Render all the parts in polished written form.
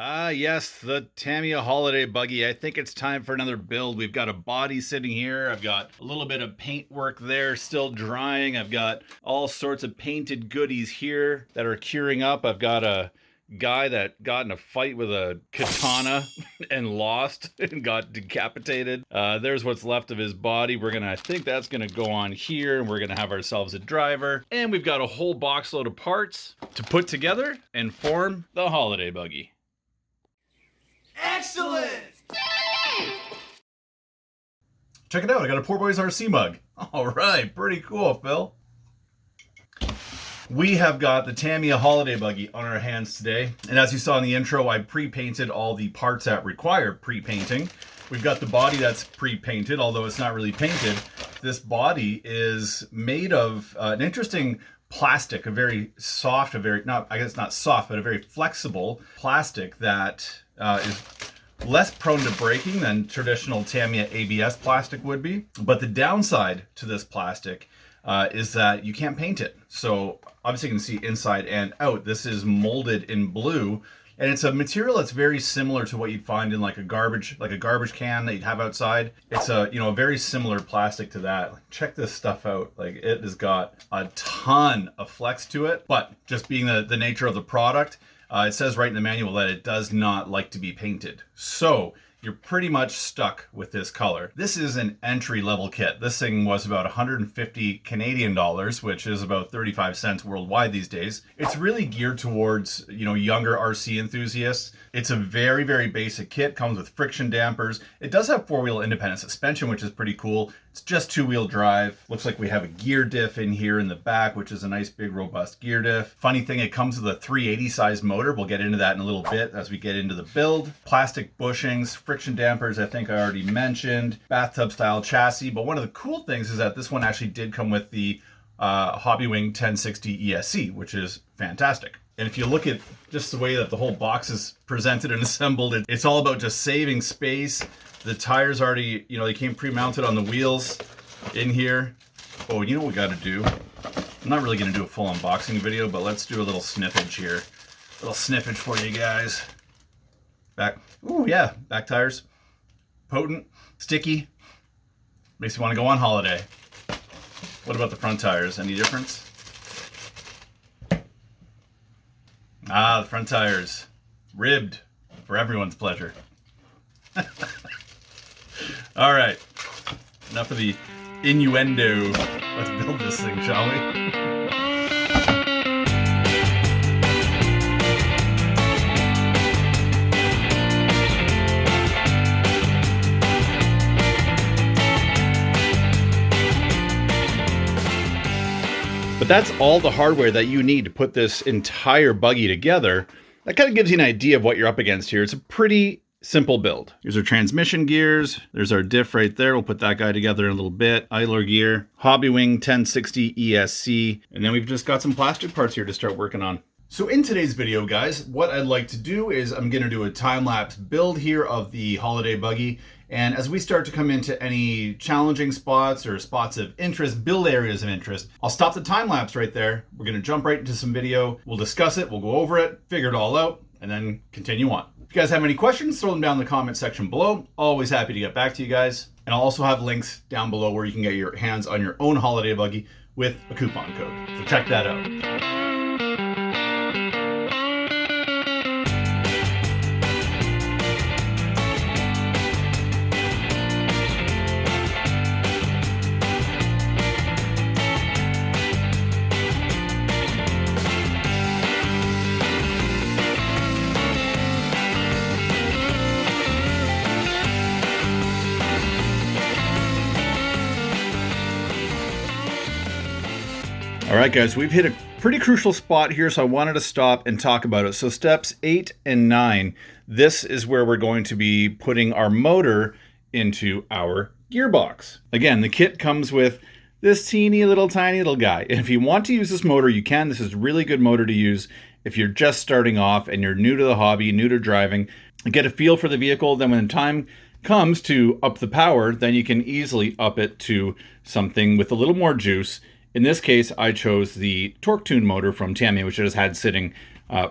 Ah, yes, the Tamiya Holiday Buggy. I think it's time for another build. We've got a body sitting here. I've got a little bit of paint work there still drying. I've got all sorts of painted goodies here that are curing up. I've got a guy that got in a fight with a katana and lost and got decapitated. There's what's left of his body. I think that's gonna go on here, and we're gonna have ourselves a driver. And we've got a whole box load of parts to put together and form the Holiday Buggy. Excellent! Check it out, I got a Poor Boys RC mug. All right, pretty cool, Phil. We have got the Tamiya Holiday Buggy on our hands today. And as you saw in the intro, I pre-painted all the parts that require pre-painting. We've got the body that's pre-painted, although it's not really painted. This body is made of an interesting plastic, a very soft, I guess not soft, but a very flexible plastic that is less prone to breaking than traditional Tamiya ABS plastic would be. But the downside to this plastic is that you can't paint it. So obviously you can see inside and out. This is molded in blue, and it's a material that's very similar to what you'd find in like a garbage can that you'd have outside. It's a very similar plastic to that. Check this stuff out. Like, it has got a ton of flex to it, but just being the nature of the product, it says right in the manual that it does not like to be painted. So you're pretty much stuck with this color. This is an entry-level kit. This thing was about 150 Canadian dollars, which is about 35 cents worldwide these days. It's really geared towards, younger RC enthusiasts. It's a very, very basic kit. Comes with friction dampers. It does have four-wheel independent suspension, which is pretty cool. It's just two-wheel drive. Looks like we have a gear diff in here in the back, which is a nice big robust gear diff. Funny thing, it comes with a 380 size motor. We'll get into that in a little bit as we get into the build. Plastic bushings, friction dampers, I think I already mentioned. Bathtub style chassis. But one of the cool things is that this one actually did come with the Hobbywing 1060 ESC, which is fantastic. And if you look at just the way that the whole box is presented and assembled, it's all about just saving space. The tires already, they came pre-mounted on the wheels in here. Oh, you know what we got to do? I'm not really going to do a full unboxing video, but let's do a little sniffage here. A little sniffage for you guys. Back, ooh yeah, back tires. Potent, sticky. Makes you want to go on holiday. What about the front tires? Any difference? Ah, the front tires. Ribbed for everyone's pleasure. All right, enough of the innuendo. Let's build this thing, shall we? But that's all the hardware that you need to put this entire buggy together. That kind of gives you an idea of what you're up against here. It's a pretty simple build. Here's our transmission gears. There's our diff right there. We'll put that guy together in a little bit. Idler gear, Hobbywing 1060 ESC, and then we've just got some plastic parts here to start working on. So in today's video, guys, what I'd like to do is I'm going to do a time-lapse build here of the Holiday Buggy. And as we start to come into any challenging spots or spots of interest, build areas of interest, I'll stop the time-lapse right there. We're going to jump right into some video. We'll discuss it. We'll go over it, figure it all out, and then continue on. If you guys have any questions, throw them down in the comment section below. Always happy to get back to you guys. And I'll also have links down below where you can get your hands on your own Holiday Buggy with a coupon code. So check that out. All right, guys, we've hit a pretty crucial spot here, so I wanted to stop and talk about it. So steps 8 and 9, this is where we're going to be putting our motor into our gearbox. Again, the kit comes with this tiny little guy. And if you want to use this motor, you can. This is a really good motor to use if you're just starting off and you're new to the hobby, new to driving, and get a feel for the vehicle. Then when the time comes to up the power, then you can easily up it to something with a little more juice. In this case, I chose the torque tune motor from Tamiya, which I just had sitting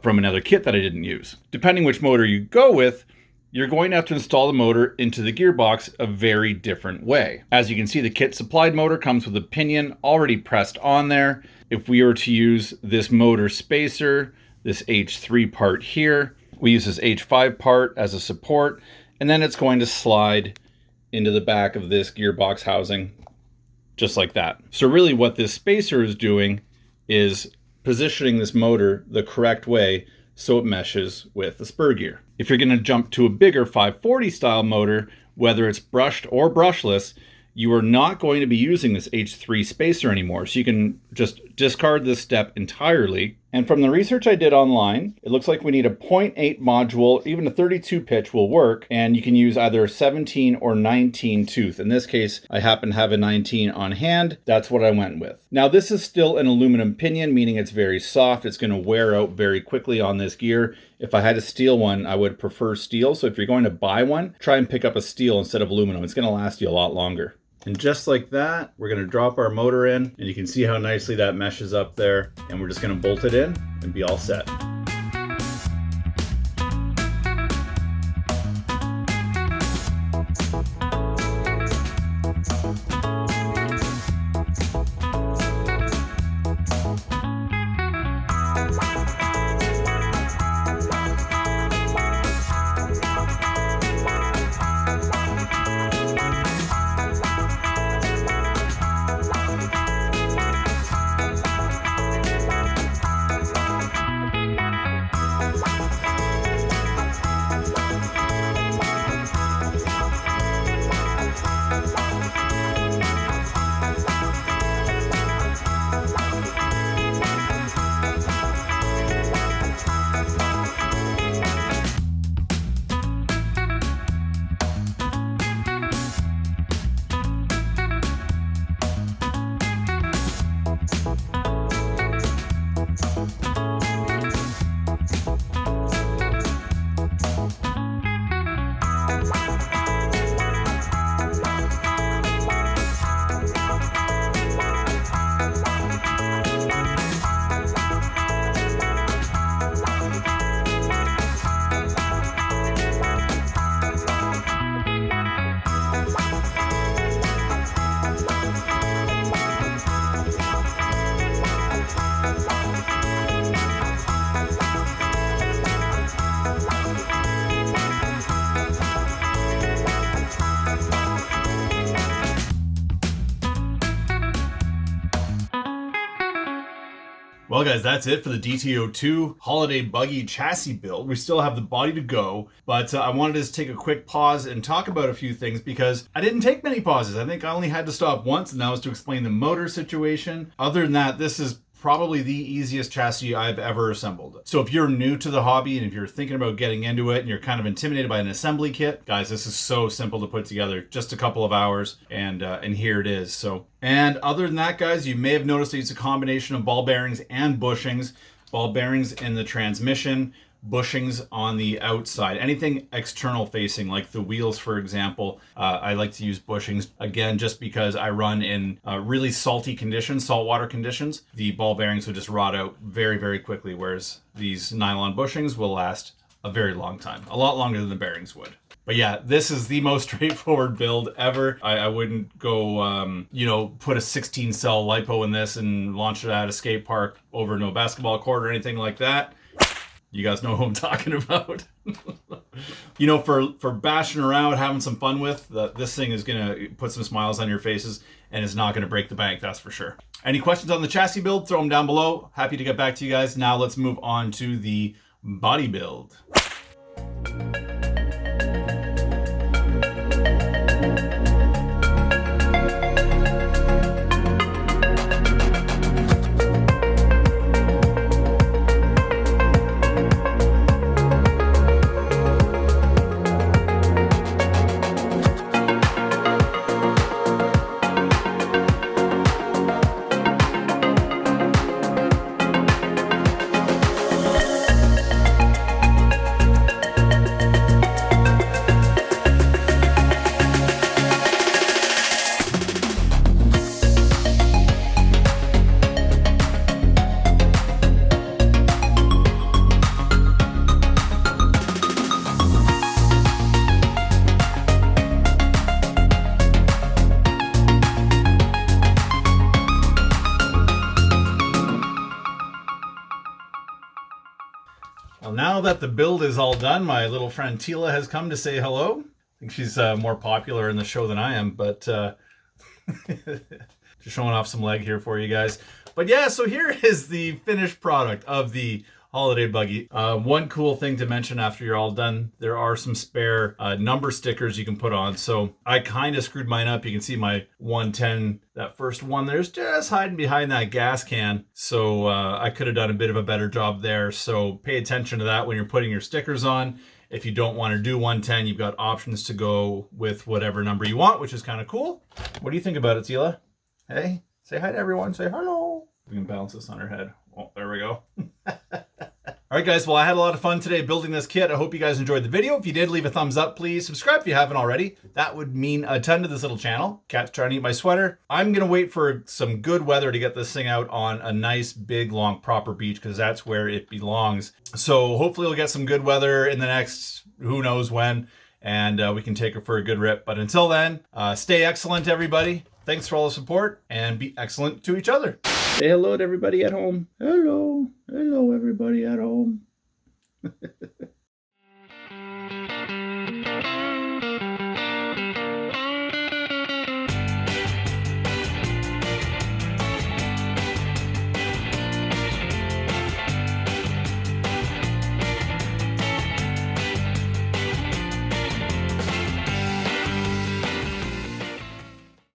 from another kit that I didn't use. Depending which motor you go with, you're going to have to install the motor into the gearbox a very different way. As you can see, the kit supplied motor comes with a pinion already pressed on there. If we were to use this motor spacer, this H3 part here, we use this H5 part as a support, and then it's going to slide into the back of this gearbox housing, just like that. So really what this spacer is doing is positioning this motor the correct way so it meshes with the spur gear. If you're going to jump to a bigger 540 style motor, whether it's brushed or brushless, you are not going to be using this H3 spacer anymore. So you can just discard this step entirely. And from the research I did online, it looks like we need a 0.8 module, even a 32 pitch will work. And you can use either a 17 or 19 tooth. In this case, I happen to have a 19 on hand. That's what I went with. Now this is still an aluminum pinion, meaning it's very soft. It's going to wear out very quickly on this gear. If I had a steel one, I would prefer steel. So if you're going to buy one, try and pick up a steel instead of aluminum. It's going to last you a lot longer. And just like that, we're going to drop our motor in, and you can see how nicely that meshes up there. And we're just going to bolt it in and be all set. Well guys, that's it for the DT-02 Holiday Buggy chassis build. We still have the body to go, but I wanted to take a quick pause and talk about a few things because I didn't take many pauses. I think I only had to stop once, and that was to explain the motor situation. Other than that, this is probably the easiest chassis I've ever assembled. So if you're new to the hobby and if you're thinking about getting into it and you're kind of intimidated by an assembly kit, guys, this is so simple to put together. Just a couple of hours, and here it is. And other than that, guys, you may have noticed it's a combination of ball bearings and bushings. Ball bearings in the transmission, bushings on the outside. Anything external facing, like the wheels, for example, I like to use bushings, again, just because I run in really salty conditions, saltwater conditions. The ball bearings would just rot out very, very quickly, whereas these nylon bushings will last a very long time, a lot longer than the bearings would. But yeah, this is the most straightforward build ever. I wouldn't go, put a 16 cell LiPo in this and launch it at a skate park over to a basketball court or anything like that. You guys know who I'm talking about. For bashing around, having some fun with, this thing is going to put some smiles on your faces and is not going to break the bank, that's for sure. Any questions on the chassis build, throw them down below. Happy to get back to you guys. Now let's move on to the body build. that the build is all done, my little friend Tila has come to say hello. I think she's more popular in the show than I am, but just showing off some leg here for you guys. But yeah, so here is the finished product of the Holiday Buggy. One cool thing to mention after you're all done, there are some spare number stickers you can put on. So I kind of screwed mine up. You can see my 110, that first one there's just hiding behind that gas can. So I could have done a bit of a better job there. So pay attention to that when you're putting your stickers on. If you don't want to do 110, you've got options to go with whatever number you want, which is kind of cool. What do you think about it, Tila? Hey, say hi to everyone. Say hello. We can balance this on her head. Oh, there we go. All right, guys. Well, I had a lot of fun today building this kit. I hope you guys enjoyed the video. If you did, leave a thumbs up, please. Subscribe if you haven't already. That would mean a ton to this little channel. Cat's trying to eat my sweater. I'm going to wait for some good weather to get this thing out on a nice, big, long, proper beach, because that's where it belongs. So hopefully we'll get some good weather in the next, who knows when, and we can take her for a good rip. But until then, stay excellent, everybody. Thanks for all the support, and be excellent to each other. Say hello to everybody at home. Hello. Hello, everybody at home.